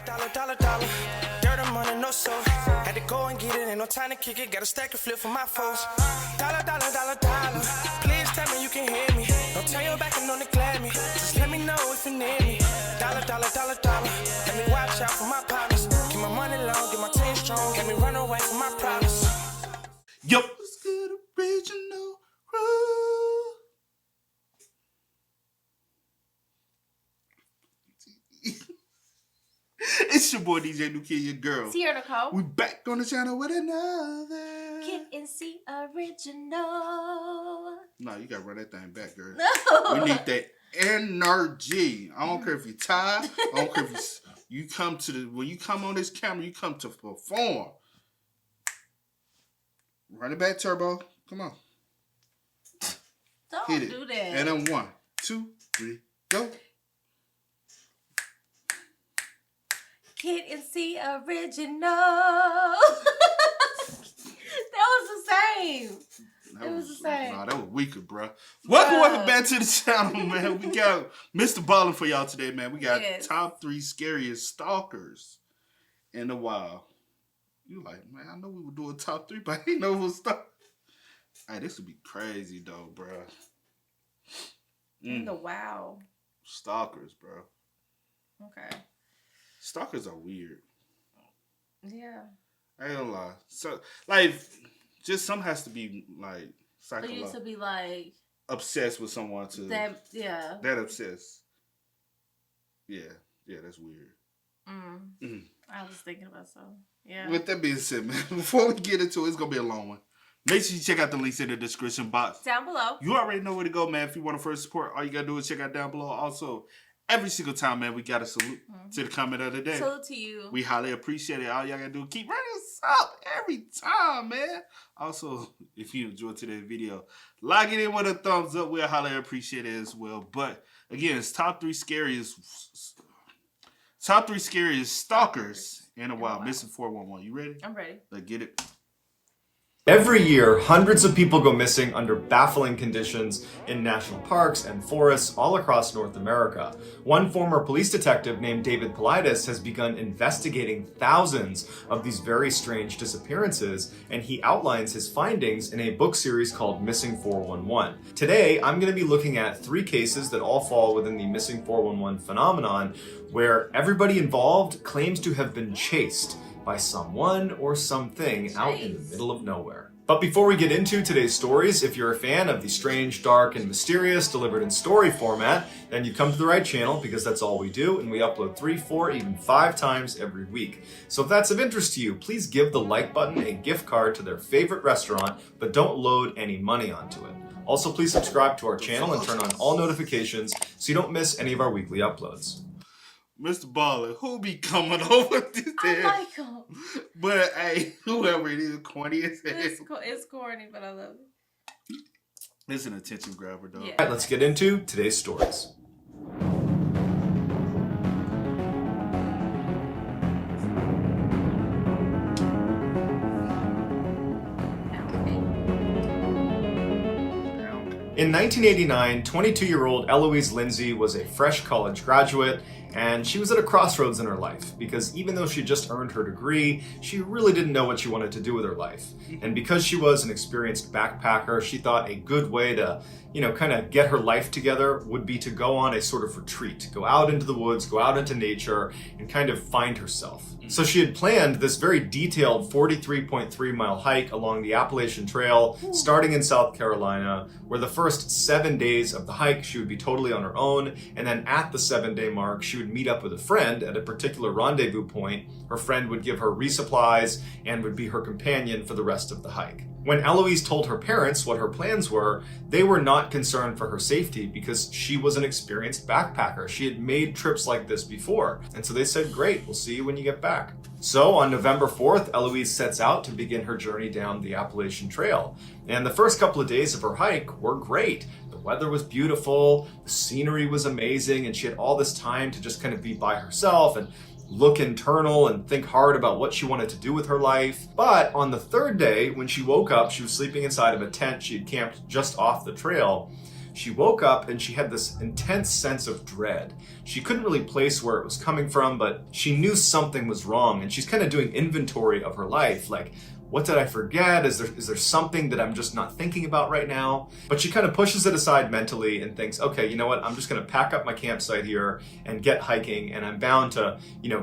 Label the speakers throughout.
Speaker 1: dollar. Dirt and money, no soul. Had to go and get it, ain't no time to kick it. Got a stack of flip for my foes. Dollar. Please tell me you can hear me. Don't turn your back and don't neglect me. Just let me know if you need me. Dollar. Let me watch out for my partners. Keep my money long, get my team strong. Let me run away from my problems.
Speaker 2: Yo, what's good, original rule? It's your boy DJ New Kid, your girl.
Speaker 3: Sierra Nicole.
Speaker 2: We back on the channel with another
Speaker 3: Kid and C original.
Speaker 2: No, you gotta run that thing back, girl.
Speaker 3: No.
Speaker 2: We need that energy. I don't care if you're tired. I don't care if you come to when you come on this camera, you come to perform. Run it back, Turbo. Come on.
Speaker 3: Don't
Speaker 2: Hit it.
Speaker 3: do that.
Speaker 2: And then 1, 2, 3, go.
Speaker 3: Kid and C original. That was the same. It was the same.
Speaker 2: Nah, that was weaker, bro. Welcome back to the channel, man. We got Mr. Ballen for y'all today, man. We got top 3 scariest stalkers in the wild. You like, man, I know we were doing top 3, but I didn't know it was stalkers. Hey, this would be crazy, though, bro.
Speaker 3: In the wow.
Speaker 2: Stalkers, bro.
Speaker 3: Okay.
Speaker 2: Stalkers are weird.
Speaker 3: Yeah.
Speaker 2: I ain't gonna lie. So, like, just some has to be, like,
Speaker 3: For you to be, like...
Speaker 2: obsessed with someone to...
Speaker 3: That, yeah.
Speaker 2: That obsessed. Yeah, that's weird.
Speaker 3: I was thinking about something. Yeah.
Speaker 2: With that being said, man, before we get into it, it's going to be a long one. Make sure you check out the links in the description box.
Speaker 3: Down below.
Speaker 2: You already know where to go, man. If you want to first support, all you got to do is check out down below. Also, every single time, man, we got to salute to the comment of the day.
Speaker 3: Salute to you.
Speaker 2: We highly appreciate it. All y'all got to do is keep running us up every time, man. Also, if you enjoyed today's video, like it in with a thumbs up. We'll highly appreciate it as well. But, again, it's top 3 scariest stalkers in a while. Missing 411. You ready?
Speaker 3: I'm ready.
Speaker 2: Let's get it.
Speaker 4: Every year, hundreds of people go missing under baffling conditions in national parks and forests all across North America. One former police detective named David Paulides has begun investigating thousands of these very strange disappearances, and he outlines his findings in a book series called Missing 411. Today, I'm going to be looking at 3 cases that all fall within the Missing 411 phenomenon, where everybody involved claims to have been chased by someone or something out in the middle of nowhere. But before we get into today's stories, if you're a fan of the strange, dark, and mysterious delivered in story format, then you come to the right channel, because that's all we do, and we upload 3, 4, even 5 times every week. So if that's of interest to you, please give the like button a gift card to their favorite restaurant, but don't load any money onto it. Also, please subscribe to our channel and turn on all notifications so you don't miss any of our weekly uploads.
Speaker 2: Mr. Ballen, who be coming over this
Speaker 3: I like him.
Speaker 2: But hey, whoever it is, corny as hell.
Speaker 3: It's corny, but I love it.
Speaker 2: It's an attention grabber, though.
Speaker 3: Yeah.
Speaker 4: All right, let's get into today's stories. In 1989, 22-year-old Eloise Lindsay was a fresh college graduate, and she was at a crossroads in her life, because even though she just earned her degree, she really didn't know what she wanted to do with her life. And because she was an experienced backpacker, she thought a good way to, kind of get her life together would be to go on a sort of retreat, go out into the woods, go out into nature, and kind of find herself. So she had planned this very detailed 43.3-mile hike along the Appalachian Trail, starting in South Carolina, where the first 7 days of the hike she would be totally on her own, and then at the 7-day mark she would meet up with a friend at a particular rendezvous point. Her friend would give her resupplies and would be her companion for the rest of the hike. When Eloise told her parents what her plans were, they were not concerned for her safety because she was an experienced backpacker. She had made trips like this before. And so they said, great, we'll see you when you get back. So on November 4th, Eloise sets out to begin her journey down the Appalachian Trail. And the first couple of days of her hike were great. The weather was beautiful, the scenery was amazing, and she had all this time to just kind of be by herself and look internal and think hard about what she wanted to do with her life. But on the 3rd day, when she woke up, she was sleeping inside of a tent she had camped just off the trail. She woke up and she had this intense sense of dread. She couldn't really place where it was coming from, but she knew something was wrong, and she's kind of doing inventory of her life, like, what did I forget? Is there something that I'm just not thinking about right now? But she kind of pushes it aside mentally and thinks, okay, you know what? I'm just going to pack up my campsite here and get hiking, and I'm bound to,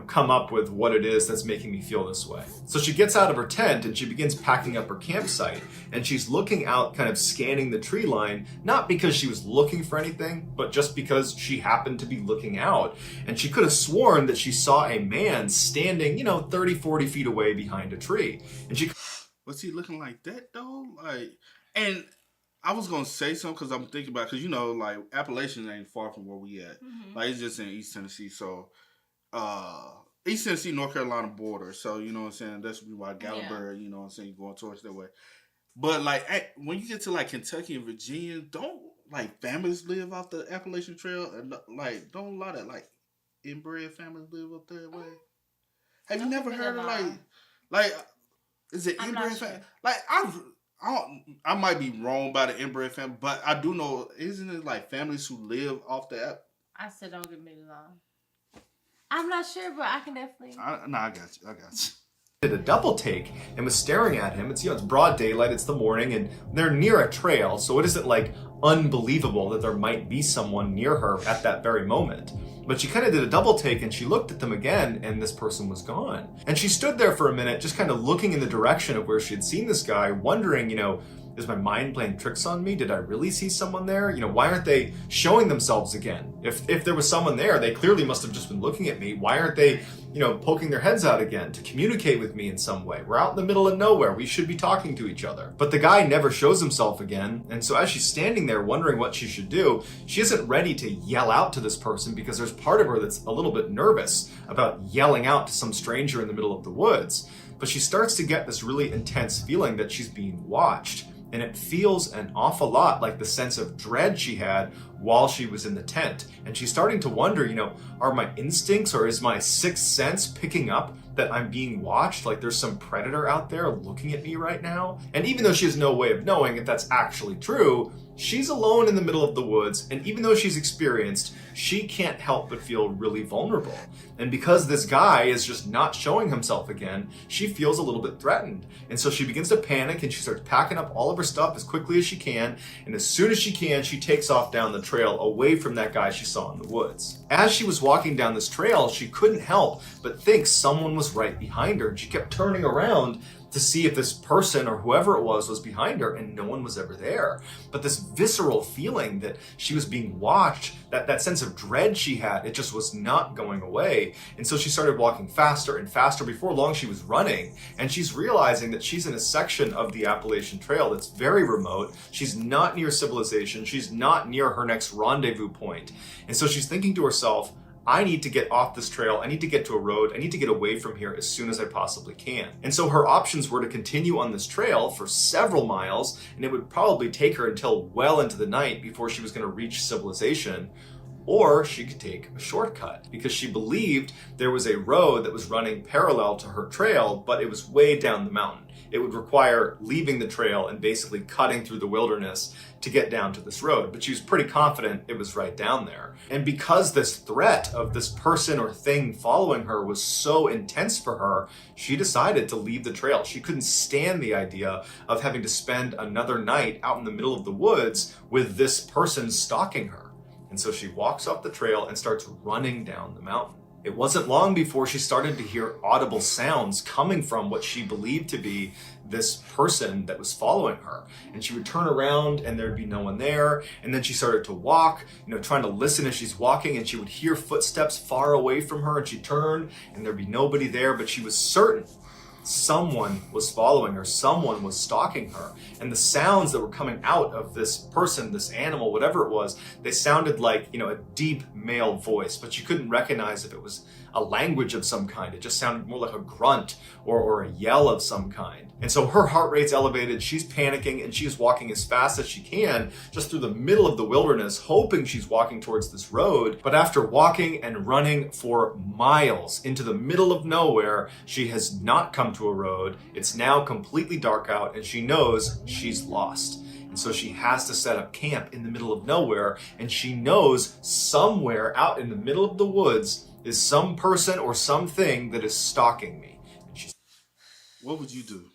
Speaker 4: come up with what it is that's making me feel this way. So she gets out of her tent and she begins packing up her campsite, and she's looking out, kind of scanning the tree line, not because she was looking for anything, but just because she happened to be looking out. And she could have sworn that she saw a man standing, 30, 40 feet away behind a tree. And she
Speaker 2: Was he looking like that though? And I was gonna say something because I'm thinking about, because Appalachian ain't far from where we at.
Speaker 3: Mm-hmm.
Speaker 2: Like, it's just in East Tennessee, so East Tennessee, North Carolina border. So you know what I'm saying. That's why Gatlinburg. You know what I'm saying. You're going towards that way. But when you get to Kentucky and Virginia, don't families live off the Appalachian Trail, and don't a lot of inbred families live up that way? Have you never heard of is it inbred family? I might be wrong by the inbred family, but I do know, isn't it families who live off the app?
Speaker 3: I said don't get me wrong. I'm not sure, but I can definitely.
Speaker 2: I got you.
Speaker 4: Did a double take and was staring at him. It's it's broad daylight, it's the morning, and they're near a trail, so it isn't unbelievable that there might be someone near her at that very moment. But she kind of did a double take and she looked at them again, and this person was gone. And she stood there for a minute, just kind of looking in the direction of where she had seen this guy, wondering, is my mind playing tricks on me? Did I really see someone there? Why aren't they showing themselves again? If there was someone there, they clearly must have just been looking at me. Why aren't they, poking their heads out again to communicate with me in some way? We're out in the middle of nowhere. We should be talking to each other. But the guy never shows himself again. And so as she's standing there wondering what she should do, she isn't ready to yell out to this person because there's part of her that's a little bit nervous about yelling out to some stranger in the middle of the woods. But she starts to get this really intense feeling that she's being watched. And it feels an awful lot like the sense of dread she had while she was in the tent. And she's starting to wonder, are my instincts or is my sixth sense picking up that I'm being watched? Like there's some predator out there looking at me right now? And even though she has no way of knowing if that's actually true, she's alone in the middle of the woods, and even though she's experienced, she can't help but feel really vulnerable. And because this guy is just not showing himself again, she feels a little bit threatened. And so she begins to panic and she starts packing up all of her stuff as quickly as she can, and as soon as she can, she takes off down the trail away from that guy she saw in the woods. As she was walking down this trail, she couldn't help but think someone was right behind her, and she kept turning around to see if this person or whoever it was behind her, and no one was ever there. But this visceral feeling that she was being watched, that sense of dread she had, it just was not going away. And so she started walking faster and faster. Before long, she was running, and she's realizing that she's in a section of the Appalachian Trail that's very remote. She's not near civilization. She's not near her next rendezvous point. And so she's thinking to herself, I need to get off this trail. I need to get to a road. I need to get away from here as soon as I possibly can. And so her options were to continue on this trail for several miles, and it would probably take her until well into the night before she was going to reach civilization. Or she could take a shortcut because she believed there was a road that was running parallel to her trail, but it was way down the mountain. It would require leaving the trail and basically cutting through the wilderness to get down to this road. But she was pretty confident it was right down there. And because this threat of this person or thing following her was so intense for her, she decided to leave the trail. She couldn't stand the idea of having to spend another night out in the middle of the woods with this person stalking her. And so she walks up the trail and starts running down the mountain. It wasn't long before she started to hear audible sounds coming from what she believed to be this person that was following her. And she would turn around and there'd be no one there. And then she started to walk, trying to listen as she's walking, and she would hear footsteps far away from her, and she'd turn and there'd be nobody there, but she was certain someone was following her, someone was stalking her. And the sounds that were coming out of this person, this animal, whatever it was, they sounded like, a deep male voice, but you couldn't recognize if it was a language of some kind. It just sounded more like a grunt or a yell of some kind. And so her heart rate's elevated, she's panicking, and she's walking as fast as she can just through the middle of the wilderness, hoping she's walking towards this road. But after walking and running for miles into the middle of nowhere, she has not come to a road. It's now completely dark out, and she knows she's lost. And so she has to set up camp in the middle of nowhere, and she knows somewhere out in the middle of the woods is some person or something that is stalking me.
Speaker 2: What would you do?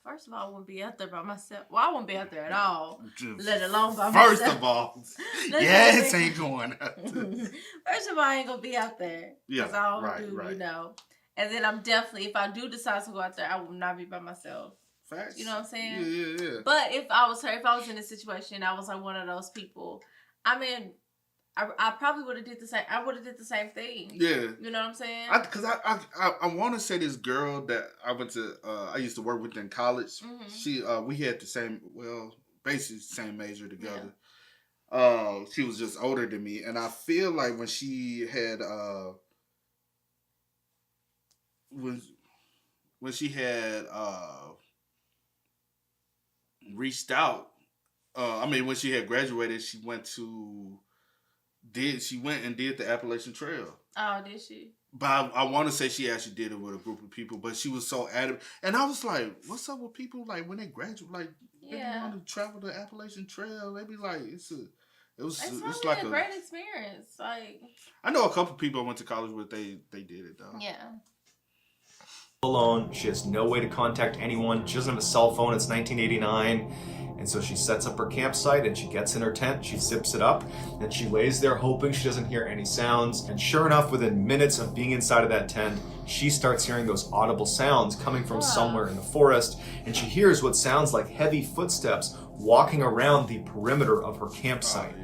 Speaker 3: First of all, I wouldn't be out there by myself. Well, I wouldn't be out there at all, let alone by myself.
Speaker 2: First of all, yes, ain't going out there.
Speaker 3: First of all, I ain't gonna be out there.
Speaker 2: Yeah,
Speaker 3: Because I don't
Speaker 2: right,
Speaker 3: do,
Speaker 2: right.
Speaker 3: you know. And then I'm definitely, if I do decide to go out there, I will not be by myself.
Speaker 2: Facts.
Speaker 3: You know what I'm saying?
Speaker 2: Yeah.
Speaker 3: But if I was her, if I was in a situation, I was like one of those people. I mean, I probably would have did the same. I would have did the same thing.
Speaker 2: Yeah.
Speaker 3: You know what I'm saying?
Speaker 2: Because I want to say this girl that I went to, I used to work with in college.
Speaker 3: Mm-hmm.
Speaker 2: She, we had the same, well, basically the same major together. Yeah. She was just older than me, and I feel like when she had, when she had reached out, when she had graduated, she went and did the Appalachian Trail.
Speaker 3: Oh, did she?
Speaker 2: But I want to say she actually did it with a group of people, but she was so adamant. And I was like, what's up with people, like, when they graduate, like, they want to travel the Appalachian Trail, they be like, it's like
Speaker 3: a great experience. Like,
Speaker 2: I know a couple people I went to college with, they did it, though.
Speaker 3: Yeah.
Speaker 4: Alone, she has no way to contact anyone, she doesn't have a cell phone, it's 1989. And so she sets up her campsite and she gets in her tent, she zips it up, and she lays there hoping she doesn't hear any sounds. And sure enough, within minutes of being inside of that tent, she starts hearing those audible sounds coming from somewhere in the forest. And she hears what sounds like heavy footsteps walking around the perimeter of her campsite.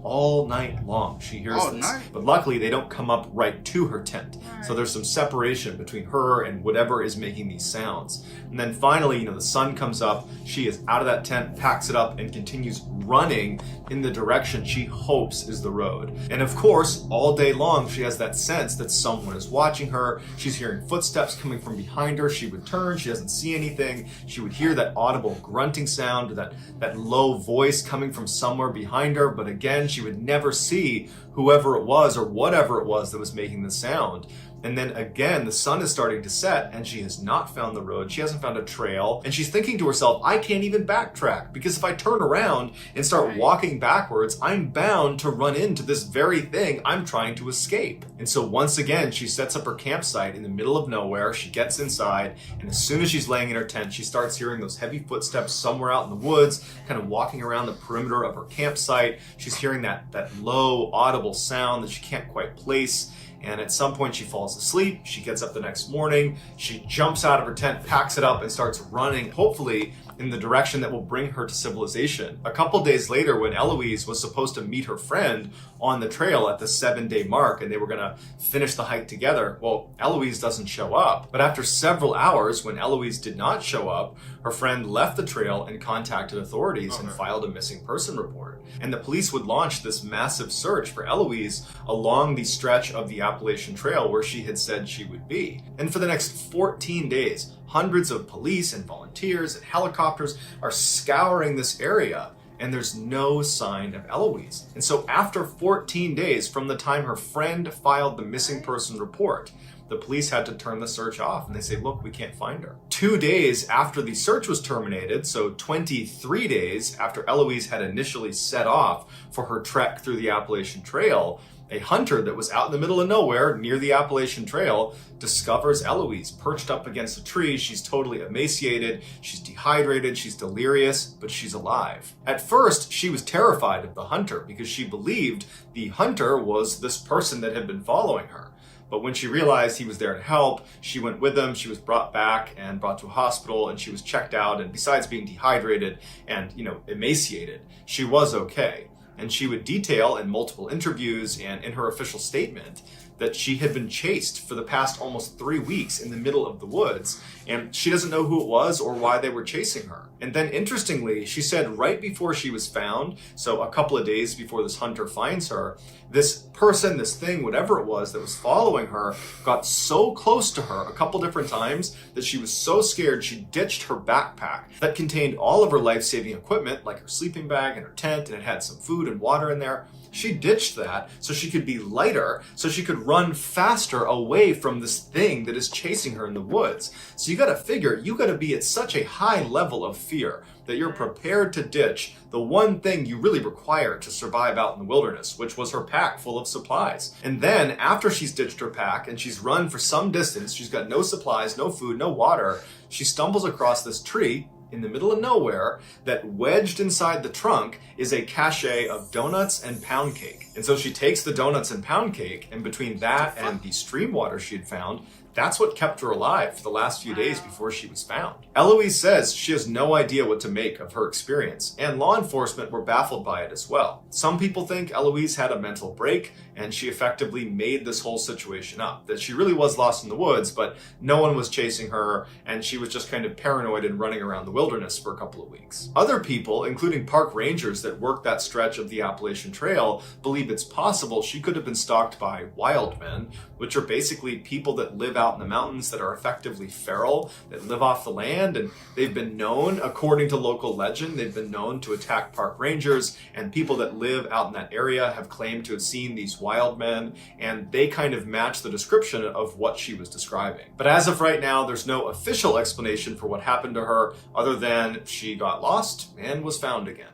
Speaker 4: All night long she hears this. But luckily they don't come up right to her tent. So there's some separation between her and whatever is making these sounds. And then finally, the sun comes up, she is out of that tent, packs it up, and continues running in the direction she hopes is the road. And of course, all day long she has that sense that someone is watching her. She's hearing footsteps coming from behind her. She would turn, she doesn't see anything. She would hear that audible grunting sound, that low voice coming from somewhere behind her, but again, she would never see whoever it was or whatever it was that was making the sound. And then again, the sun is starting to set and she has not found the road. She hasn't found a trail. And she's thinking to herself, I can't even backtrack because if I turn around and start walking backwards, I'm bound to run into this very thing I'm trying to escape. And so once again, she sets up her campsite in the middle of nowhere. She gets inside, and as soon as she's laying in her tent, she starts hearing those heavy footsteps somewhere out in the woods, kind of walking around the perimeter of her campsite. She's hearing that low audible sound that she can't quite place. And at some point she falls asleep. She gets up the next morning. She jumps out of her tent, packs it up, and starts running, hopefully in the direction that will bring her to civilization. A couple days later, when Eloise was supposed to meet her friend on the trail at the 7-day mark, and they were gonna finish the hike together, well, Eloise doesn't show up. But after several hours, when Eloise did not show up, her friend left the trail and contacted authorities and filed a missing person report. And the police would launch this massive search for Eloise along the stretch of the Appalachian Trail where she had said she would be. And for the next 14 days, hundreds of police and volunteers and helicopters are scouring this area, and there's no sign of Eloise. And so after 14 days from the time her friend filed the missing person report, the police had to turn the search off, and they say, look, we can't find her. 2 days after the search was terminated, so 23 days after Eloise had initially set off for her trek through the Appalachian Trail, a hunter that was out in the middle of nowhere near the Appalachian Trail discovers Eloise perched up against a tree. She's totally emaciated, she's dehydrated, she's delirious, but she's alive. At first, she was terrified of the hunter because she believed the hunter was this person that had been following her. But when she realized he was there to help, she went with him. She was brought back and brought to a hospital, and she was checked out. And besides being dehydrated and, emaciated, she was okay. And she would detail in multiple interviews and in her official statement that she had been chased for the past almost 3 weeks in the middle of the woods, and she doesn't know who it was or why they were chasing her. And then interestingly, she said right before she was found, so a couple of days before this hunter finds her, this person, this thing, whatever it was that was following her, got so close to her a couple different times that she was so scared she ditched her backpack that contained all of her life-saving equipment, like her sleeping bag and her tent, and it had some food and water in there. She ditched that so she could be lighter, so she could run faster away from this thing that is chasing her in the woods. So you gotta figure, you gotta be at such a high level of fear that you're prepared to ditch the one thing you really require to survive out in the wilderness, which was her pack full of supplies. And then after she's ditched her pack and she's run for some distance, she's got no supplies, no food, no water, she stumbles across this tree in the middle of nowhere that wedged inside the trunk is a cache of donuts and pound cake. And so she takes the donuts and pound cake, and between that and the stream water she had found, that's what kept her alive for the last few days before she was found. Eloise says she has no idea what to make of her experience, and law enforcement were baffled by it as well. Some people think Eloise had a mental break, and she effectively made this whole situation up. That she really was lost in the woods, but no one was chasing her, and she was just kind of paranoid and running around the wilderness for a couple of weeks. Other people, including park rangers that work that stretch of the Appalachian Trail, believe it's possible she could have been stalked by wild men, which are basically people that live out in the mountains that are effectively feral, that live off the land, and they've been known, according to local legend, they've been known to attack park rangers, and people that live out in that area have claimed to have seen these wild men, and they kind of match the description of what she was describing. But as of right now, there's no official explanation for what happened to her other than she got lost and was found again.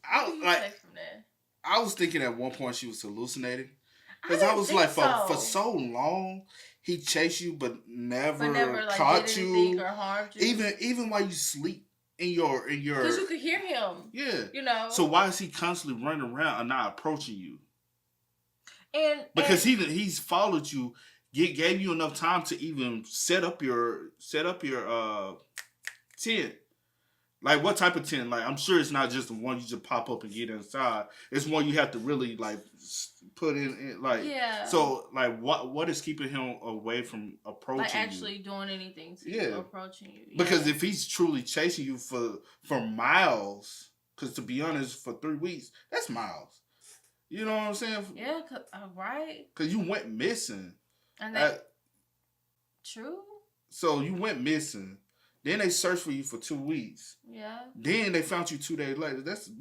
Speaker 2: I was thinking at one point she was hallucinating. Because I was like, for so long, he chased you but never like, caught you. Or harmed you. Even while you sleep in your
Speaker 3: because you could hear him.
Speaker 2: Yeah.
Speaker 3: You know.
Speaker 2: So why is he constantly running around and not approaching you? Because he's followed you, gave you enough time to even set up your tent. Like, what type of tent? Like, I'm sure it's not just the one you just pop up and get inside. It's one you have to really, like, put in like... Yeah. So, like, what is keeping him away from approaching you?
Speaker 3: Like, actually doing anything to approaching you. Yeah.
Speaker 2: Because if he's truly chasing you for miles, because to be honest, for 3 weeks, that's miles. You know what I'm saying?
Speaker 3: Yeah, right.
Speaker 2: Because you went missing.
Speaker 3: And that... True.
Speaker 2: So, you went missing. Then they searched for you for 2 weeks. Yeah. Then they found you 2 days later. That's a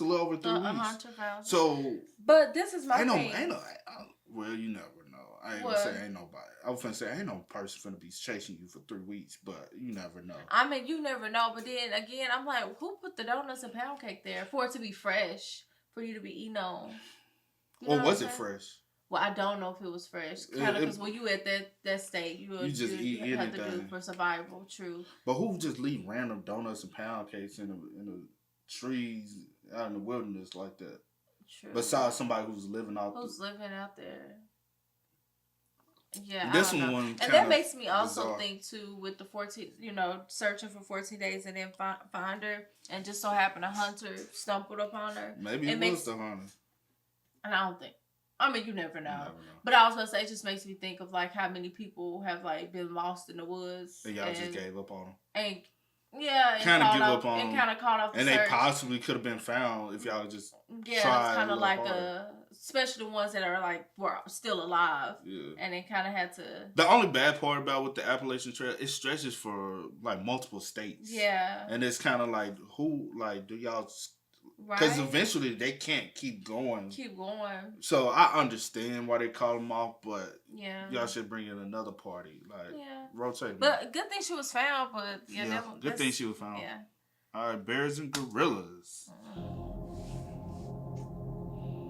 Speaker 2: little over 3 weeks. A hunter found you. So.
Speaker 3: But this is my thing.
Speaker 2: Well, you never know. I ain't gonna say ain't nobody. I was gonna say ain't no person finna be chasing you for 3 weeks, but you never know.
Speaker 3: I mean, you never know. But then again, I'm like, who put the donuts and pound cake there for it to be fresh, for you to be eating on?
Speaker 2: Or was it fresh?
Speaker 3: Well, I don't know if it was fresh. Kind of because when you at that state, you just eat anything. Have to do for survival. True.
Speaker 2: But who just leave random donuts and pound cakes in the trees out in the wilderness like that? True. Besides somebody who's living out
Speaker 3: there. Yeah,
Speaker 2: this
Speaker 3: I don't know.
Speaker 2: one
Speaker 3: and that makes me also think too with the 14, searching for 14 days and then find her, and just so happened a hunter stumbled upon her.
Speaker 2: Maybe it was the hunter.
Speaker 3: And I don't think. I mean, you never know. But I was gonna say, it just makes me think of like how many people have like been lost in the woods.
Speaker 2: And y'all just gave up on them.
Speaker 3: And kind of give up on them. And kind of caught off the
Speaker 2: search.
Speaker 3: And
Speaker 2: they possibly could have been found if y'all just
Speaker 3: tried. It's kind of like especially the ones that are like were still alive. Yeah. And they kind of had to.
Speaker 2: The only bad part about with the Appalachian Trail, it stretches for like multiple states. Yeah. And it's kind of like do y'all. Because eventually they can't keep going. So I understand why they call them off, but y'all should bring in another party. Rotate them.
Speaker 3: But good thing she was found, but
Speaker 2: good thing she was found. Yeah. All right, bears and gorillas.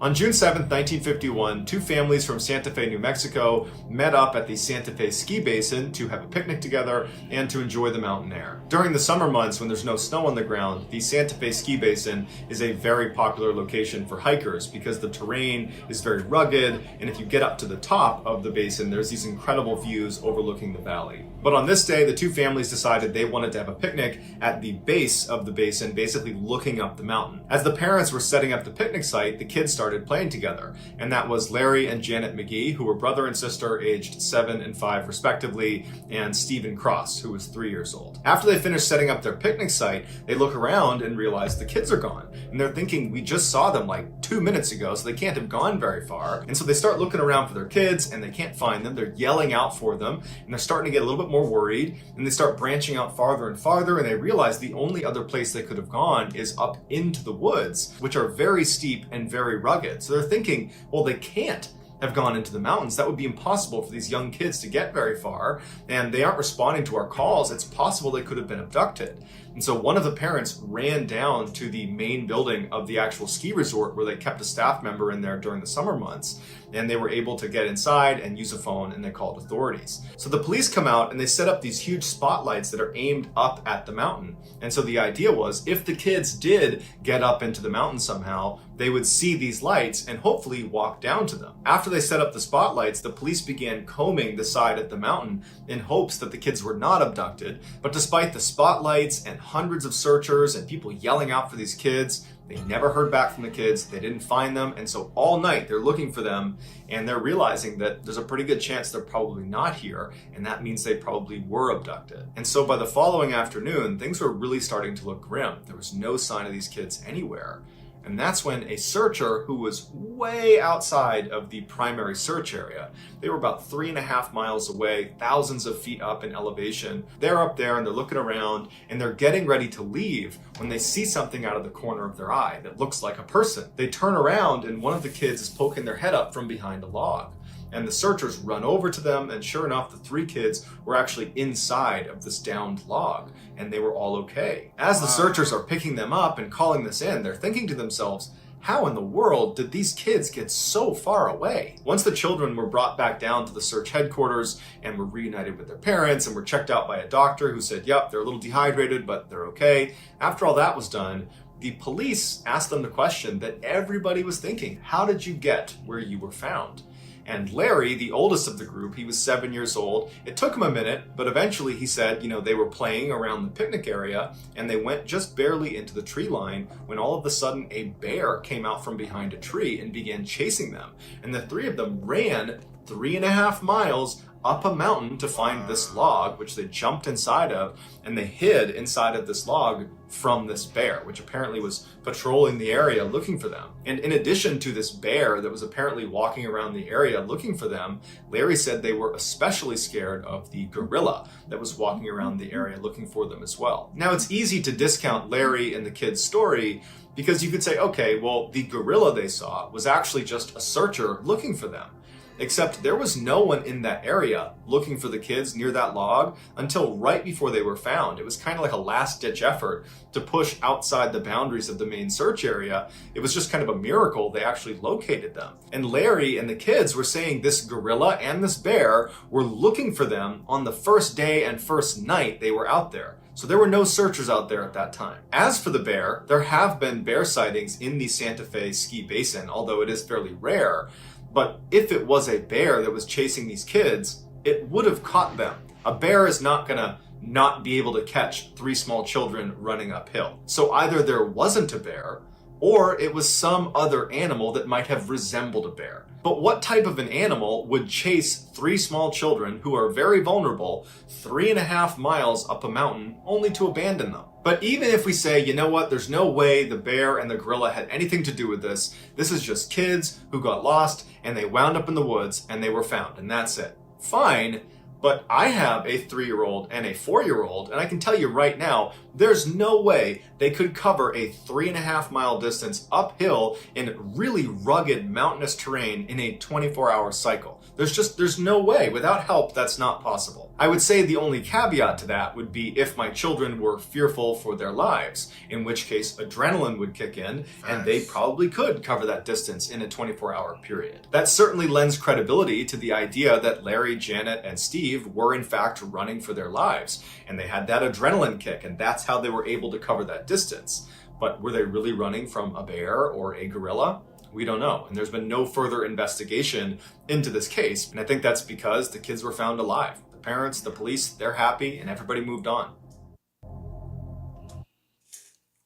Speaker 4: On June 7th, 1951, two families from Santa Fe, New Mexico met up at the Santa Fe ski basin to have a picnic together and to enjoy the mountain air. During the summer months when there's no snow on the ground, the Santa Fe ski basin is a very popular location for hikers because the terrain is very rugged, and if you get up to the top of the basin, there's these incredible views overlooking the valley. But on this day, the two families decided they wanted to have a picnic at the base of the basin, basically looking up the mountain. As the parents were setting up the picnic site, the kids started playing together, and that was Larry and Janet McGee, who were brother and sister aged 7 and 5 respectively, and Stephen Cross, who was 3 years old. After they finished setting up their picnic site, they look around and realize the kids are gone, and they're thinking, we just saw them like 2 minutes ago, so they can't have gone very far. And so they start looking around for their kids, and they can't find them. They're yelling out for them, and they're starting to get a little bit more worried, and they start branching out farther and farther, and they realize the only other place they could have gone is up into the woods, which are very steep and very rugged. rugged. So they're thinking, well, they can't have gone into the mountains. That would be impossible for these young kids to get very far, and they aren't responding to our calls. It's possible they could have been abducted. And so one of the parents ran down to the main building of the actual ski resort where they kept a staff member in there during the summer months, and they were able to get inside and use a phone, and they called authorities. So the police come out and they set up these huge spotlights that are aimed up at the mountain. And so the idea was, if the kids did get up into the mountain somehow, they would see these lights and hopefully walk down to them. After they set up the spotlights, the police began combing the side of the mountain in hopes that the kids were not abducted. But despite the spotlights and hundreds of searchers and people yelling out for these kids, they never heard back from the kids. They didn't find them. And so all night they're looking for them, and they're realizing that there's a pretty good chance they're probably not here. And that means they probably were abducted. And so by the following afternoon, things were really starting to look grim. There was no sign of these kids anywhere. And that's when a searcher who was way outside of the primary search area, they were about 3.5 miles away, thousands of feet up in elevation. They're up there and they're looking around and they're getting ready to leave when they see something out of the corner of their eye that looks like a person. They turn around and one of the kids is poking their head up from behind a log. And the searchers run over to them, and sure enough, the 3 kids were actually inside of this downed log, and they were all okay. As the searchers are picking them up and calling this in, they're thinking to themselves, how in the world did these kids get so far away? Once the children were brought back down to the search headquarters and were reunited with their parents and were checked out by a doctor who said, yep, they're a little dehydrated, but they're okay. After all that was done, the police asked them the question that everybody was thinking, how did you get where you were found? And Larry, the oldest of the group, he was 7 years old. It took him a minute, but eventually he said, they were playing around the picnic area and they went just barely into the tree line when all of a sudden a bear came out from behind a tree and began chasing them. And the 3 of them ran 3.5 miles up a mountain to find this log, which they jumped inside of, and they hid inside of this log from this bear, which apparently was patrolling the area looking for them. And in addition to this bear that was apparently walking around the area looking for them, Larry said they were especially scared of the gorilla that was walking around the area looking for them as well. Now, it's easy to discount Larry and the kid's story because you could say, okay, well, the gorilla they saw was actually just a searcher looking for them. Except there was no one in that area looking for the kids near that log until right before they were found. It was kind of like a last-ditch effort to push outside the boundaries of the main search area. It was just kind of a miracle they actually located them. And Larry and the kids were saying this gorilla and this bear were looking for them on the first day and first night they were out there. So there were no searchers out there at that time. As for the bear, there have been bear sightings in the Santa Fe ski basin, although it is fairly rare. But if it was a bear that was chasing these kids, it would have caught them. A bear is not gonna not be able to catch 3 small children running uphill. So either there wasn't a bear, or it was some other animal that might have resembled a bear. But what type of an animal would chase 3 small children who are very vulnerable 3.5 miles up a mountain only to abandon them? But even if we say, you know what, there's no way the bear and the gorilla had anything to do with this. This is just kids who got lost and they wound up in the woods and they were found, and that's it. Fine. But I have a 3-year-old and a 4-year-old, and I can tell you right now, there's no way they could cover a 3.5 mile distance uphill in really rugged mountainous terrain in a 24-hour cycle. There's no way. Without help, that's not possible. I would say the only caveat to that would be if my children were fearful for their lives, in which case adrenaline would kick in, and they probably could cover that distance in a 24-hour period. That certainly lends credibility to the idea that Larry, Janet, and Steve were in fact running for their lives, and they had that adrenaline kick, and that's how they were able to cover that distance. But were they really running from a bear or a gorilla? We don't know, and there's been no further investigation into this case, and I think that's because the kids were found alive. The parents, the police, they're happy, and everybody moved on.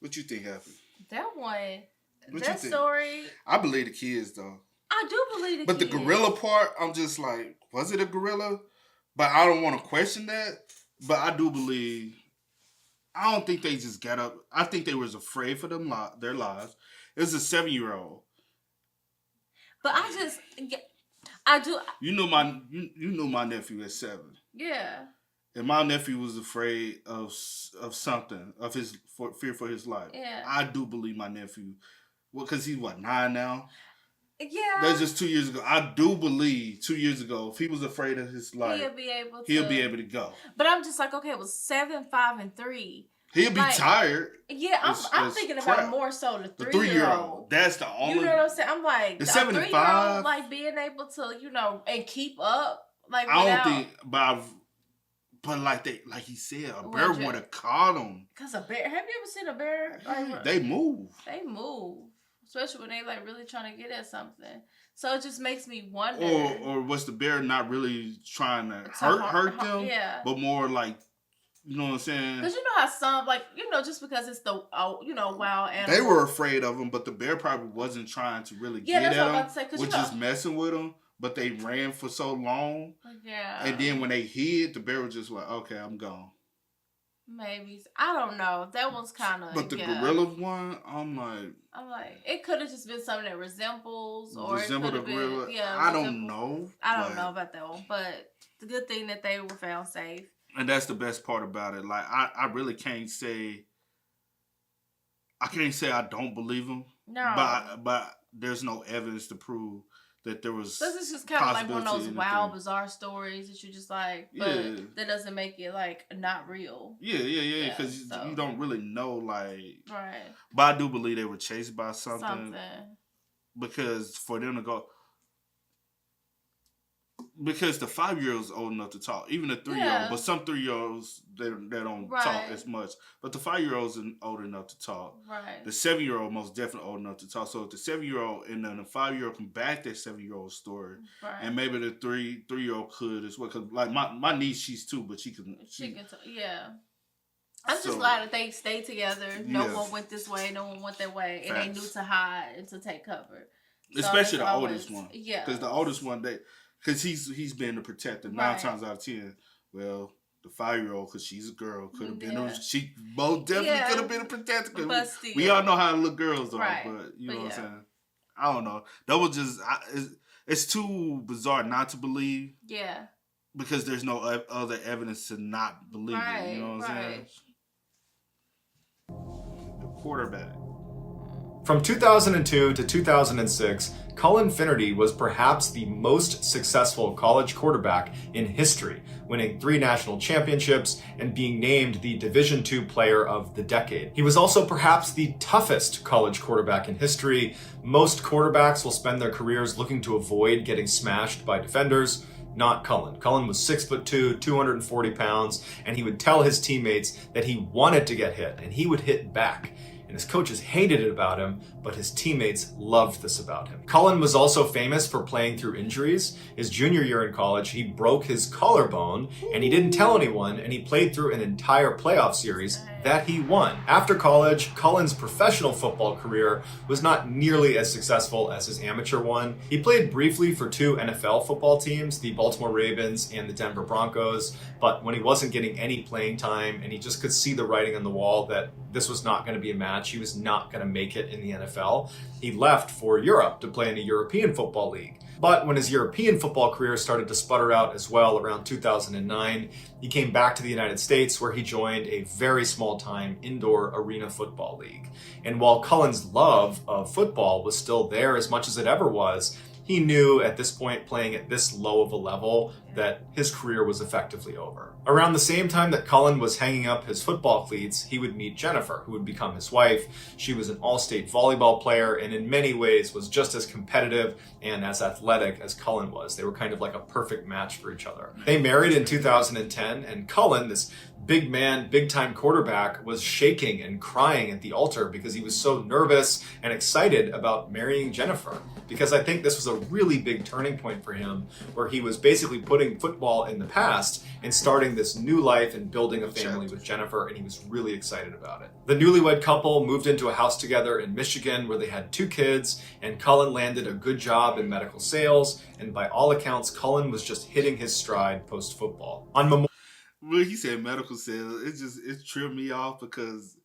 Speaker 2: What you think happened?
Speaker 3: That one,
Speaker 2: What
Speaker 3: that
Speaker 2: you think?
Speaker 3: story,
Speaker 2: I believe the kids, though.
Speaker 3: I do believe the
Speaker 2: But the
Speaker 3: kids.
Speaker 2: gorilla part, I'm just like, was it a gorilla? But I don't want to question that. But I do believe, I don't think they just got up. I think they was afraid for their lives. It was a 7-year-old.
Speaker 3: But I do.
Speaker 2: You knew my nephew at 7.
Speaker 3: Yeah.
Speaker 2: And my nephew was afraid of something, of fear for his life.
Speaker 3: Yeah.
Speaker 2: I do believe my nephew, well, because he's 9 now?
Speaker 3: Yeah.
Speaker 2: That's just 2 years ago. I do believe 2 years ago, if he was afraid of his life, he'll be able to go.
Speaker 3: But I'm just like, okay, it was 7, 5, and 3.
Speaker 2: He'll be tired.
Speaker 3: Yeah, I'm thinking about more so the 3-year-old.
Speaker 2: That's the only.
Speaker 3: You know what I'm saying? I'm like,
Speaker 2: the
Speaker 3: 75, 3-year-old, like being able to, and keep up. Like,
Speaker 2: I don't think, but like he said, a bear would have caught him.
Speaker 3: Cause a bear. Have you ever seen a bear? Like,
Speaker 2: they move.
Speaker 3: They move, especially when they like really trying to get at something. So it just makes me wonder.
Speaker 2: Or was the bear not really trying to hurt them?
Speaker 3: Yeah.
Speaker 2: But more like, you know what I'm saying?
Speaker 3: Because how some, like, just because it's the, wild animal.
Speaker 2: They were afraid of him, but the bear probably wasn't trying to really get at him. Yeah, that's what I'm about to say. We're just messing with him, but they ran for so long.
Speaker 3: Yeah.
Speaker 2: And then when they hid, the bear was just like, okay, I'm gone.
Speaker 3: Maybe. I don't know. That one's kind of.
Speaker 2: But the gorilla one, I'm like,
Speaker 3: it could have just been something that resembles, or
Speaker 2: resemble the gorilla. I don't know.
Speaker 3: I don't know about that one, but the good thing that they were found safe.
Speaker 2: And that's the best part about it. Like, I really can't say. I can't say I don't believe him. No. But there's no evidence to prove that there was.
Speaker 3: This is just kind of like one of those wild, bizarre stories that you just like, but that doesn't make it like not real.
Speaker 2: Yeah. Because you don't really know, like.
Speaker 3: Right.
Speaker 2: But I do believe they were chased by something. Because for them to go. Because the 5-year-old's old enough to talk, even the 3-year-old. But some 3-year-olds they don't talk as much. But the 5-year-old's old enough to talk.
Speaker 3: Right.
Speaker 2: The 7-year-old most definitely old enough to talk. So if the 7-year-old and then the 5-year-old can back that 7-year-old story, and maybe the 3-year-old could as well. Because like my niece, she's 2, but she can.
Speaker 3: Yeah. I'm just glad that they stayed together. No one went this way, no one went that way, and they knew to hide and to take cover.
Speaker 2: Especially the oldest one. Yeah. Because the oldest one Because he's been the protector 9 times out of 10. Well, the 5-year-old, because she's a girl, could have been. She most definitely could have been a protector. Cause we all know how little girls are, but you know what I'm saying. I don't know. That was just it's too bizarre not to believe.
Speaker 3: Yeah.
Speaker 2: Because there's no other evidence to not believe it. You know what I'm saying. The quarterback.
Speaker 4: From 2002 to 2006, Colin Finnerty was perhaps the most successful college quarterback in history, winning 3 national championships and being named the Division II Player of the Decade. He was also perhaps the toughest college quarterback in history. Most quarterbacks will spend their careers looking to avoid getting smashed by defenders. Not Cullen. Cullen was 6'2", 240 pounds, and he would tell his teammates that he wanted to get hit, and he would hit back. And his coaches hated it about him, but his teammates loved this about him. Cullen was also famous for playing through injuries. His junior year in college, he broke his collarbone, and he didn't tell anyone, and he played through an entire playoff series that he won. After college, Cullen's professional football career was not nearly as successful as his amateur one. He played briefly for 2 NFL football teams, the Baltimore Ravens and the Denver Broncos, but when he wasn't getting any playing time and he just could see the writing on the wall that this was not going to be a match, he was not going to make it in the NFL, he left for Europe to play in a European football league. But when his European football career started to sputter out as well around 2009, he came back to the United States where he joined a very small-time indoor arena football league. And while Cullen's love of football was still there as much as it ever was, he knew at this point, playing at this low of a level, that his career was effectively over. Around the same time that Cullen was hanging up his football cleats, he would meet Jennifer, who would become his wife. She was an all-state volleyball player and in many ways was just as competitive and as athletic as Cullen was. They were kind of like a perfect match for each other. They married in 2010, and Cullen, this big man, big-time quarterback, was shaking and crying at the altar because he was so nervous and excited about marrying Jennifer. Because I think this was a really big turning point for him, where he was basically putting football in the past and starting this new life and building a family with Jennifer, and he was really excited about it. The newlywed couple moved into a house together in Michigan where they had 2 kids, and Cullen landed a good job in medical sales, and by all accounts, Cullen was just hitting his stride post-football.
Speaker 2: Well, he said medical sales. It tripped me off because,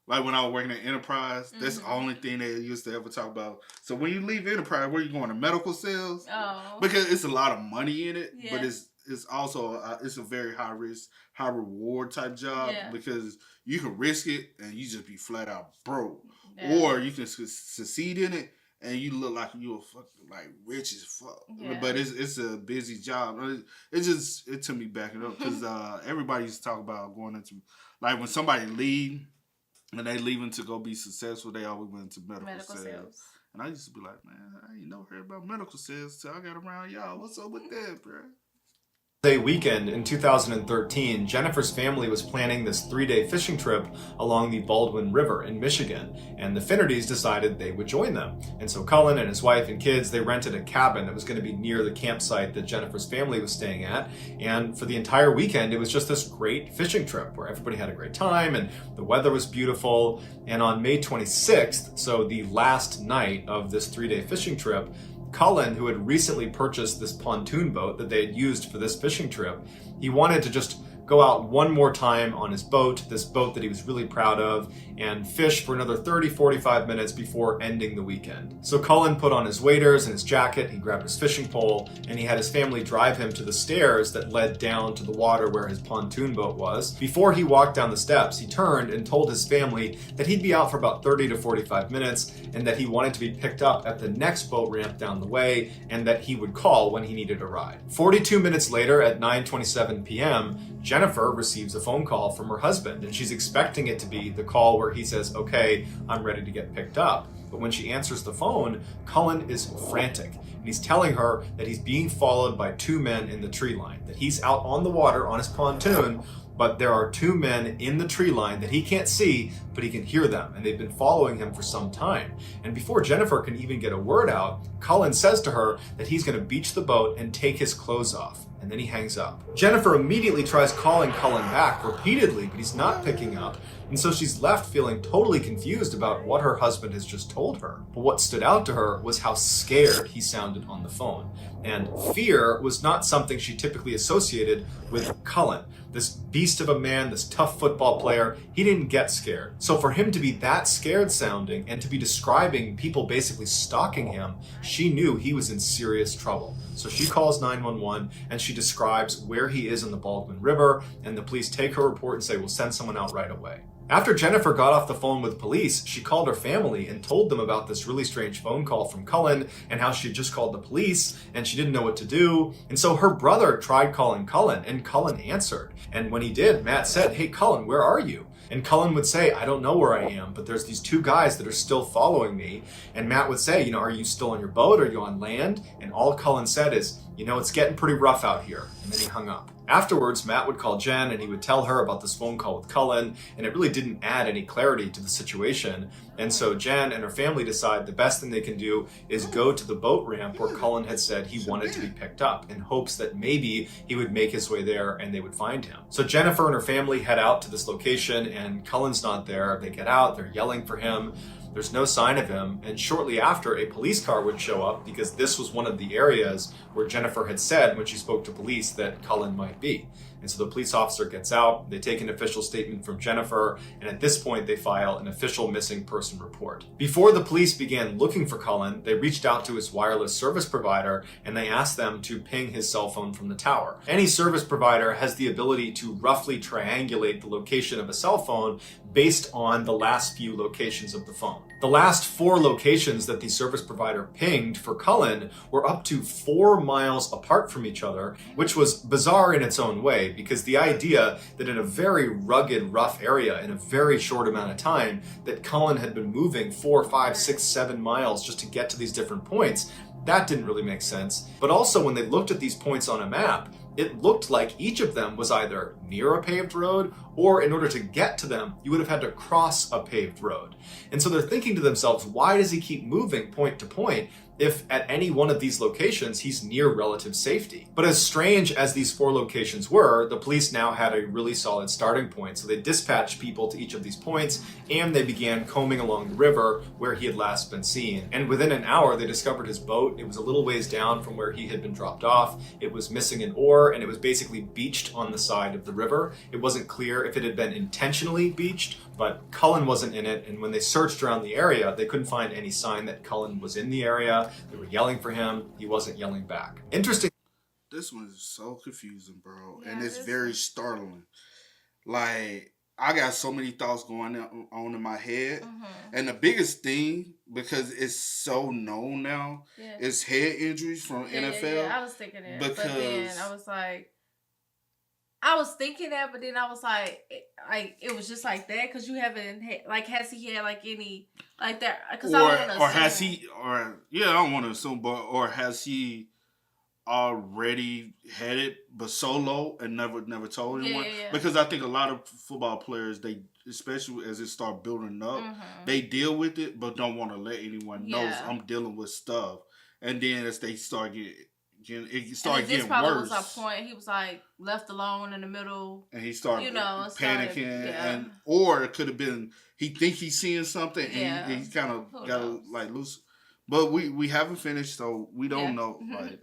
Speaker 2: like when I was working at Enterprise, that's the only thing they used to ever talk about. So when you leave Enterprise, where you going to medical sales? Oh, because it's a lot of money in it, but it's also it's a very high risk, high reward type job because you can risk it and you just be flat out broke, or you can succeed in it and you look like you a fucking like rich as fuck.
Speaker 3: Yeah.
Speaker 2: But it's a busy job. It took me backing up because everybody used to talk about going into like when somebody leave and they leaving to go be successful, they always went into medical sales. And I used to be like, man, I ain't never heard about medical sales till I got around y'all. What's up with that, bro?
Speaker 4: A weekend in 2013, Jennifer's family was planning this 3-day fishing trip along the Baldwin River in Michigan, and the Finnerdys decided they would join them. And so Cullen and his wife and kids, they rented a cabin that was going to be near the campsite that Jennifer's family was staying at. And for the entire weekend, it was just this great fishing trip where everybody had a great time and the weather was beautiful. And on May 26th, so the last night of this 3-day fishing trip, Cullen, who had recently purchased this pontoon boat that they had used for this fishing trip, he wanted to just go out one more time on his boat, this boat that he was really proud of, and fish for another 30-45 minutes before ending the weekend. So Cullen put on his waders and his jacket, he grabbed his fishing pole, and he had his family drive him to the stairs that led down to the water where his pontoon boat was. Before he walked down the steps, he turned and told his family that he'd be out for about 30 to 45 minutes and that he wanted to be picked up at the next boat ramp down the way and that he would call when he needed a ride. 42 minutes later at 9:27 p.m., Jennifer receives a phone call from her husband, and she's expecting it to be the call where he says, okay, I'm ready to get picked up. But when she answers the phone, Cullen is frantic, and he's telling her that he's being followed by 2 men in the tree line, that he's out on the water on his pontoon, but there are 2 men in the tree line that he can't see, but he can hear them, and they've been following him for some time. And before Jennifer can even get a word out, Cullen says to her that he's going to beach the boat and take his clothes off. And then he hangs up. Jennifer immediately tries calling Cullen back repeatedly, but he's not picking up. And so she's left feeling totally confused about what her husband has just told her. But what stood out to her was how scared he sounded on the phone. And fear was not something she typically associated with Cullen. This beast of a man, this tough football player, he didn't get scared. So for him to be that scared sounding and to be describing people basically stalking him, she knew he was in serious trouble. So she calls 911 and she describes where he is in the Baldwin River, and the police take her report and say, we'll send someone out right away. After Jennifer got off the phone with police, she called her family and told them about this really strange phone call from Cullen and how she had just called the police and she didn't know what to do. And so her brother tried calling Cullen and Cullen answered. And when he did, Matt said, hey Cullen, where are you? And Cullen would say, I don't know where I am, but there's these 2 guys that are still following me. And Matt would say, are you still on your boat? Are you on land? And all Cullen said is, it's getting pretty rough out here. And then he hung up. Afterwards, Matt would call Jen and he would tell her about this phone call with Cullen, and it really didn't add any clarity to the situation. And so Jen and her family decide the best thing they can do is go to the boat ramp where Cullen had said he wanted to be picked up in hopes that maybe he would make his way there and they would find him. So Jennifer and her family head out to this location and Cullen's not there. They get out, they're yelling for him. There's no sign of him, and shortly after, a police car would show up because this was one of the areas where Jennifer had said when she spoke to police that Cullen might be. And so the police officer gets out, they take an official statement from Jennifer, and at this point they file an official missing person report. Before the police began looking for Cullen, they reached out to his wireless service provider and they asked them to ping his cell phone from the tower. Any service provider has the ability to roughly triangulate the location of a cell phone based on the last few locations of the phone. The last 4 locations that the service provider pinged for Cullen were up to 4 miles apart from each other, which was bizarre in its own way, because the idea that in a very rugged, rough area in a very short amount of time, that Cullen had been moving 4, 5, 6, 7 miles just to get to these different points, that didn't really make sense. But also when they looked at these points on a map, it looked like each of them was either near a paved road, or in order to get to them, you would have had to cross a paved road. And so they're thinking to themselves, why does he keep moving point to point if at any one of these locations he's near relative safety? But as strange as these 4 locations were, the police now had a really solid starting point. So they dispatched people to each of these points and they began combing along the river where he had last been seen. And within an hour, they discovered his boat. It was a little ways down from where he had been dropped off. It was missing an oar and it was basically beached on the side of the river. It wasn't clear if it had been intentionally beached, but Cullen wasn't in it. And when they searched around the area, they couldn't find any sign that Cullen was in the area. They were yelling for him. He wasn't yelling back. Interesting.
Speaker 2: This one is so confusing, bro. Yeah, and it's very startling. Like, I got so many thoughts going on in my head. And the biggest thing, because it's so known now, is head injuries from NFL.
Speaker 3: Yeah, I was thinking that. But then I was like, I was thinking that, but then I was like it was just like that because you haven't like, has he had like any like that? Because I don't want to assume.
Speaker 2: Or has he? Or yeah, I don't want to assume, but or has he already had it but solo and never told anyone? Because I think a lot of football players, they, especially as it start building up, they deal with it but don't want to let anyone know I'm dealing with stuff. And then as they start getting
Speaker 3: this probably worse. Was our point. He was like left alone in the middle, and he started
Speaker 2: panicking, and or it could have been he think he's seeing something, and he kind of got like loose. But we haven't finished, so we don't know. Like,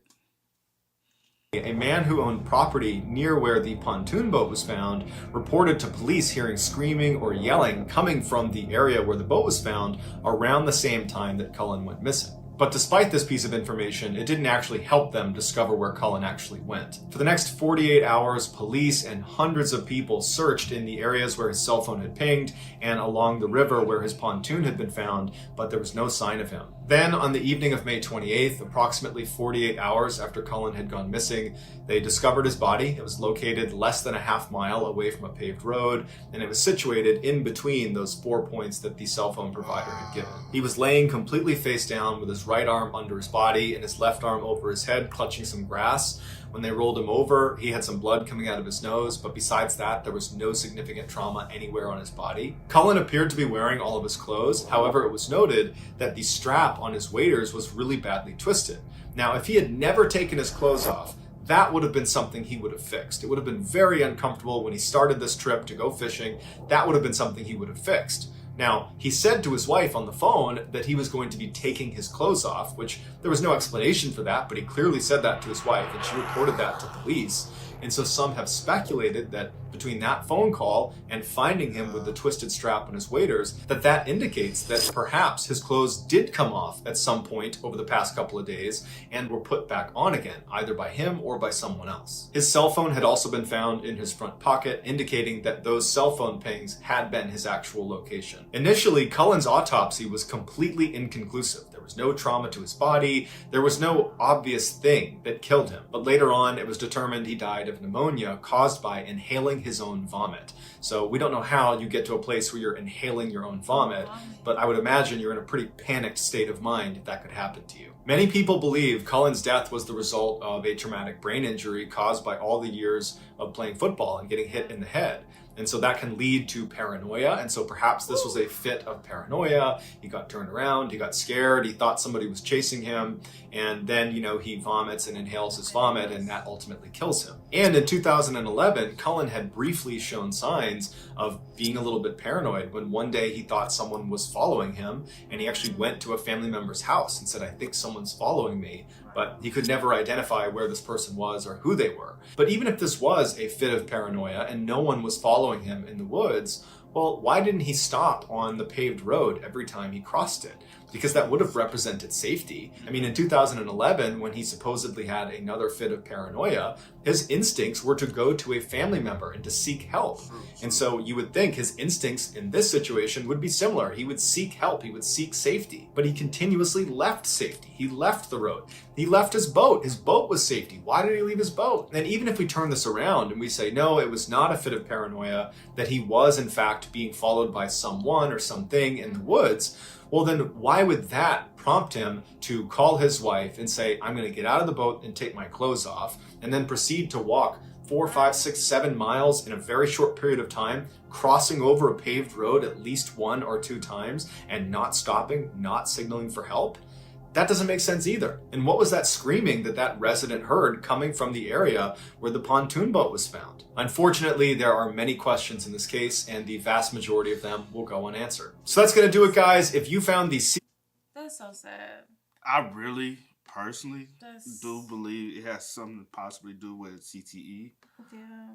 Speaker 4: a man who owned property near where the pontoon boat was found reported to police hearing screaming or yelling coming from the area where the boat was found around the same time that Cullen went missing. But despite this piece of information, it didn't actually help them discover where Cullen actually went. For the next 48 hours, police and hundreds of people searched in the areas where his cell phone had pinged and along the river where his pontoon had been found, but there was no sign of him. Then, on the evening of May 28th, approximately 48 hours after Cullen had gone missing, they discovered his body. It was located less than a half mile away from a paved road, and it was situated in between those 4 points that the cell phone provider had given. He was laying completely face down with his right arm under his body and his left arm over his head, clutching some grass. When they rolled him over, he had some blood coming out of his nose, but besides that, there was no significant trauma anywhere on his body. Cullen appeared to be wearing all of his clothes. However, it was noted that the strap on his waders was really badly twisted. Now, if he had never taken his clothes off, that would have been something he would have fixed. It would have been very uncomfortable when he started this trip to go fishing. That would have been something he would have fixed. Now, he said to his wife on the phone that he was going to be taking his clothes off, which there was no explanation for that, but he clearly said that to his wife, and she reported that to police. And so some have speculated that between that phone call and finding him with the twisted strap on his waders, that indicates that perhaps his clothes did come off at some point over the past couple of days and were put back on again, either by him or by someone else. His cell phone had also been found in his front pocket, indicating that those cell phone pings had been his actual location. Initially, Cullen's autopsy was completely inconclusive. There was no trauma to his body. There was no obvious thing that killed him. But later on, it was determined he died of pneumonia caused by inhaling his own vomit. So we don't know how you get to a place where you're inhaling your own vomit, but I would imagine you're in a pretty panicked state of mind if that could happen to you. Many people believe Cullen's death was the result of a traumatic brain injury caused by all the years of playing football and getting hit in the head. And so that can lead to paranoia. And so perhaps this was a fit of paranoia. He got turned around, he got scared, he thought somebody was chasing him. And then, he vomits and inhales his vomit, and that ultimately kills him. And in 2011, Cullen had briefly shown signs of being a little bit paranoid when one day he thought someone was following him, and he actually went to a family member's house and said, "I think someone's following me." But he could never identify where this person was or who they were. But even if this was a fit of paranoia and no one was following him in the woods, well, why didn't he stop on the paved road every time he crossed it? Because that would have represented safety. I mean, in 2011, when he supposedly had another fit of paranoia, his instincts were to go to a family member and to seek help. And so you would think his instincts in this situation would be similar. He would seek help, he would seek safety, but he continuously left safety. He left the road. He left his boat. His boat was safety. Why did he leave his boat? And even if we turn this around and we say, no, it was not a fit of paranoia, that he was in fact being followed by someone or something in the woods, well, then why would that prompt him to call his wife and say, "I'm going to get out of the boat and take my clothes off," and then proceed to walk 4, 5, 6, 7 miles in a very short period of time, crossing over a paved road at least 1 or 2 times and not stopping, not signaling for help? That doesn't make sense either. And what was that screaming that resident heard coming from the area where the pontoon boat was found? Unfortunately, there are many questions in this case, and the vast majority of them will go unanswered. So that's going to do it, guys. If you found these...
Speaker 3: That's so sad.
Speaker 2: I really, personally, do believe it has something to possibly do with CTE.
Speaker 3: Yeah.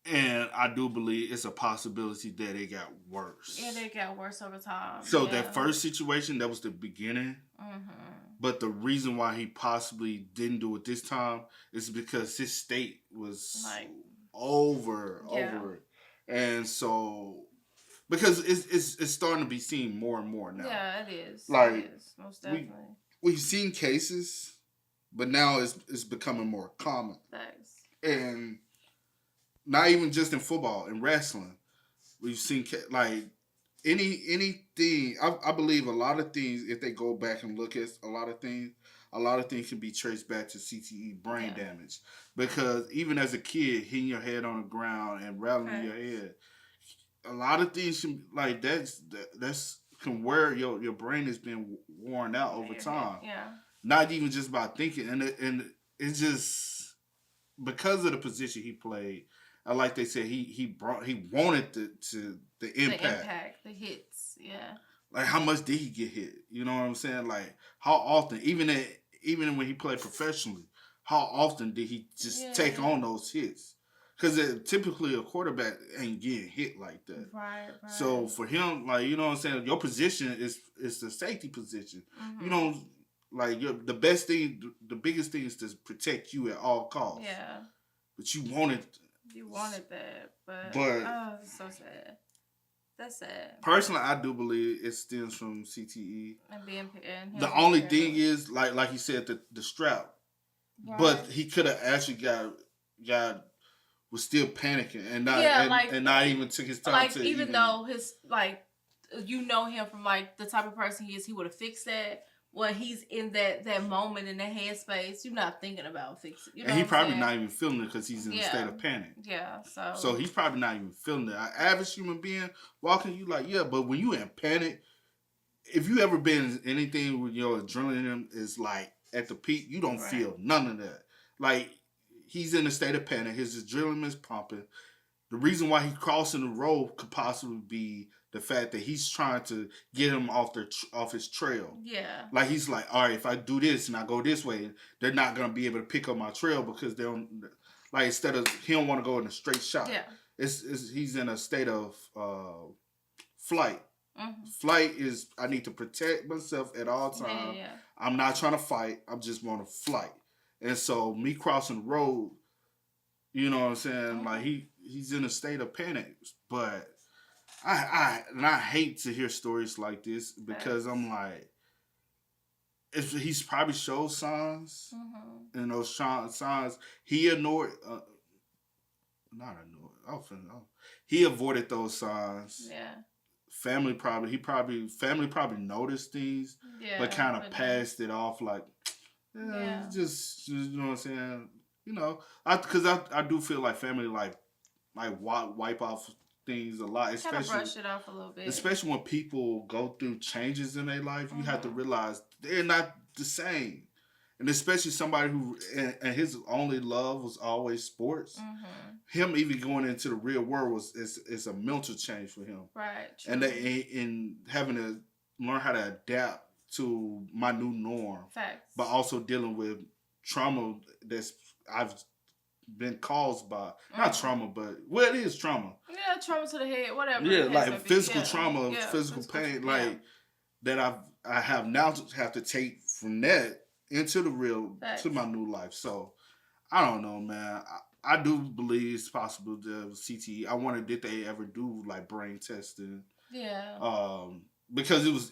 Speaker 2: And I do believe it's a possibility that it got worse.
Speaker 3: Yeah, they got worse over time.
Speaker 2: So that first situation, that was the beginning.
Speaker 3: Mm-hmm.
Speaker 2: But the reason why he possibly didn't do it this time is because his state was over. And so, because it's starting to be seen more and more now.
Speaker 3: Yeah, it is.
Speaker 2: Like,
Speaker 3: it is, most definitely.
Speaker 2: We've seen cases, but now it's becoming more common.
Speaker 3: Thanks.
Speaker 2: And not even just in football, in wrestling, we've seen like anything. I believe a lot of things, if they go back and look at a lot of things can be traced back to CTE, brain damage. Because even as a kid, hitting your head on the ground and rattling your head, a lot of things can, like that's can wear your brain has been worn out over time.
Speaker 3: Yeah.
Speaker 2: Not even just by thinking, and it's just because of the position he played. Like they said, he wanted the impact,
Speaker 3: the hits. Yeah.
Speaker 2: Like, how much did he get hit? You know what I'm saying? Like, how often, even when he played professionally, how often did he just take on those hits? Because typically a quarterback ain't getting hit like that.
Speaker 3: Right.
Speaker 2: So for him, like, you know what I'm saying, your position is the safety position. Mm-hmm. You know, like, the biggest thing is to protect you at all costs.
Speaker 3: Yeah.
Speaker 2: But you wanted
Speaker 3: that, but oh, it's so sad. That's sad.
Speaker 2: Personally, I do believe it stems from CTE.
Speaker 3: And being
Speaker 2: the only thing is, like you said, the strap. Right. But he could have actually was still panicking and not even took his time to
Speaker 3: even though his you know him from like the type of person he is, he would have fixed that. When he's in that moment in that headspace, you're not thinking about fixing. You know,
Speaker 2: and he probably not even feeling it because he's in a state of panic.
Speaker 3: Yeah,
Speaker 2: so he's probably not even feeling it. An average human being walking, you like, but when you in panic, if you ever been in anything with your adrenaline is like at the peak, you don't feel none of that. Like, he's in a state of panic. His adrenaline is pumping. The reason why he's crossing the road could possibly be the fact that he's trying to get him off his trail. Yeah. Like, he's like, all right, if I do this and I go this way, they're not going to be able to pick up my trail because they don't, like, instead of, he don't want to go in a straight shot. Yeah. He's in a state of flight. Mm-hmm. Flight is, I need to protect myself at all times. Yeah. I'm not trying to fight. I just want to flight. And so me crossing the road, you know what I'm saying? Mm-hmm. Like, he's in a state of panic. But I hate to hear stories like this because I'm like, he's probably showed signs, and those signs he ignored. He avoided those signs. Yeah. Family probably noticed things, but kind of passed it off like, just, you know what I'm saying. You know, because I do feel like family like wipe off things a lot, especially
Speaker 3: brush it off a little bit.
Speaker 2: Especially when people go through changes in their life, you have to realize they're not the same, and especially somebody who and his only love was always sports. Him even going into the real world is a mental change for him, right? True. And in having to learn how to adapt to my new norm, but also dealing with trauma that's I've been caused by not trauma, but it is trauma.
Speaker 3: Yeah, trauma to the head, whatever.
Speaker 2: Yeah, like physical trauma, physical pain, like that I have now have to take from that into the real to my new life. So I don't know, man. I do believe it's possible to have CTE. I wonder, did they ever do like brain testing? Yeah. Because it was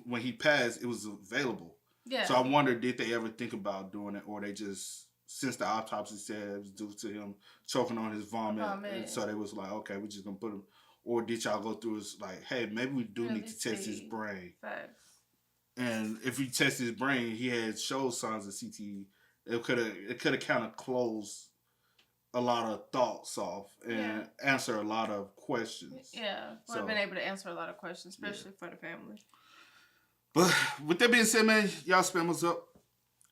Speaker 2: when he passed, it was available. Yeah. So I wonder, did they ever think about doing it, or they just, since the autopsy said it was due to him choking on his vomit, and so they was like, okay, we're just gonna put him. Or did y'all go through this like, hey, maybe we do need to test his brain. Facts. And if we test his brain, he had showed signs of CTE. It could have kind of closed a lot of thoughts off and answer a lot of questions.
Speaker 3: Yeah, would have been able to answer a lot of questions, especially for the family.
Speaker 2: But with that being said, man, y'all spam us up.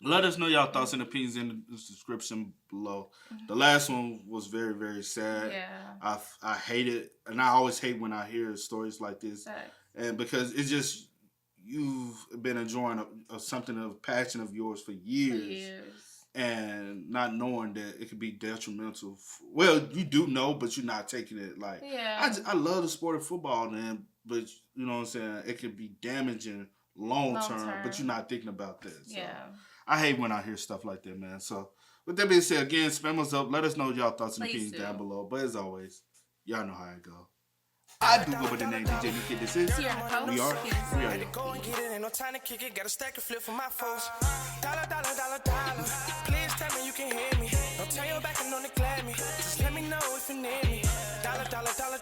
Speaker 2: Let us know y'all thoughts and opinions in the description below. The last one was very, very sad. Yeah. I hate it, and I always hate when I hear stories like this. And because it's just, you've been enjoying something of passion of yours for years. And not knowing that it could be detrimental. Well, you do know, but you're not taking it like. Yeah. I love the sport of football, man, but you know what I'm saying? It could be damaging long term, but you're not thinking about that. So. Yeah. I hate when I hear stuff like that, man. So, with that being said, again, spam us up. Let us know y'all thoughts and opinions down below. But as always, Y'all know how it go. I do go by the name DJ Kid. This is we are
Speaker 1: Go and get it, ain't no time to kick it. Got a stack of flip for my folks. Dollar, dollar, dollar, dollar. Please tell me you can hear me. Don't turn your back and don't neglect me. Just let me know if you need me. Dollar, dollar, dollar.